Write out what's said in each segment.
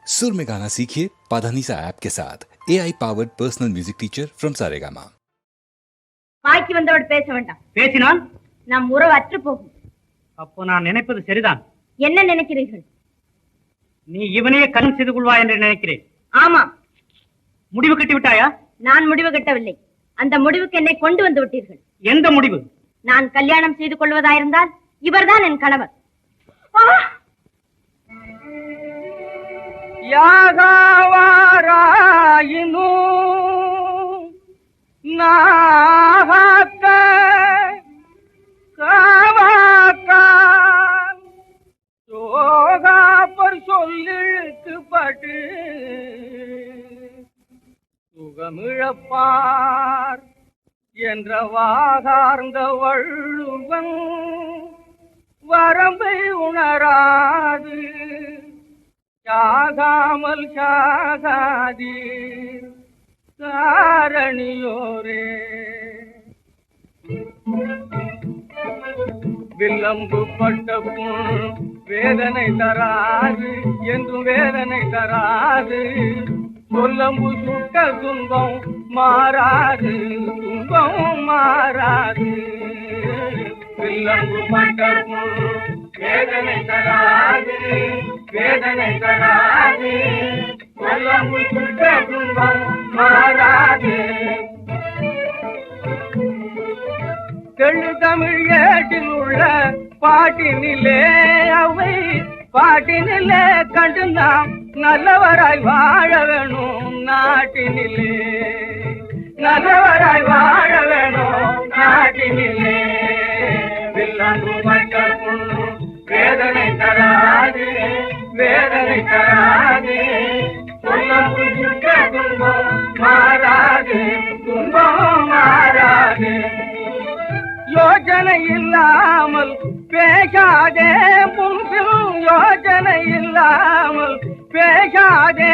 सुर में गाना सीखिए पाधानीसा ऐप के साथ। AI powered personal music teacher from Saregama. பாய்க்கு வந்தவள் பேச வேண்டாம். பேசினால் நம் உறவு அற்று போகும். அப்போ நான் நினைப்பது சரிதான். என்ன நினைக்கிறீர்கள்? நீ இவனையே கல்யாணம் செய்து கொள்வாய் என்று நினைக்கிறேன். ஆமா. முடிவு கட்டி விட்டாயா? நான் முடிவு கட்டவில்லை. அந்த முடிவுக்கு என்னை கொண்டு வந்து விட்டீர்கள். எந்த முடிவு? நான் கல்யாணம் செய்து கொள்வதாயிருந்தால் இவர்தான் என் கணவர். யாகாவாராயினு நாகாக்க காவாக்கான் சோகா பர் சொல்லிழுக்கு பட்டு சுகமிழப்பார் என்ற வாகார்ந்த வள்ளுவன் வரம்பை உணராது சாகாமல் சாகாதீர் காரணியோரே. வில்லம்பு பட்ட புண் வேதனை தராது என்றும் வேதனை தராது. சொல்லம்பு சுட்ட துன்பம் மாறாது, துன்பம் மாறாது. வில்லம்பு பட்ட புண் வேதனை தராது, வேதனை தராது. சொல்லம்பு சுட்ட துன்பம் மாறாது. தெள்ளு தமிழ் ஏட்டில் உள்ள பாட்டினிலே அவை பாட்டினிலே கண்டு நாம் நல்லவராய் வாழ வேணும். நாட்டினிலே நல்லவராய் வாழ வேணும். நாட்டினிலே வில்லம்பு பட்ட புண் வேதனை தராது, வேதனை தராது. சொல்லம்பு சுட்ட துன்பம் மாறாது, துன்பம் மாறாது. யோஜனை இல்லாமல் பேசாதே முன்பில், யோஜனை இல்லாமல் பேசாதே.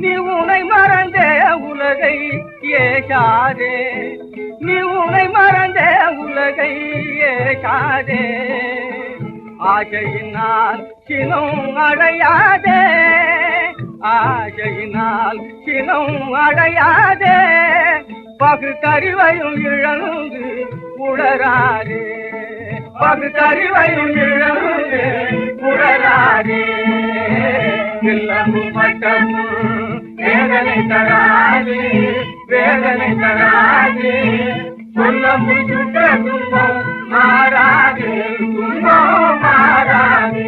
நீ உன்னை மறந்தே உலகை ஏசாதே, நீ உன்னை மறந்தே உலகை ஏசாதே. ஆசையினால் சினம் அடையாதே, ஆசையினால் சினம் அடையாதே. பகுத்தறிவையும் இழந்து உடராதே, பகுத்தறிவையும் இழந்து உடராதே. வில்லம்பு பட்ட வேதனை தராது, வேதனை தராது. சொல்லம்பு சுட்ட துன்பம் மாறாது, துன்பம் மாறாது.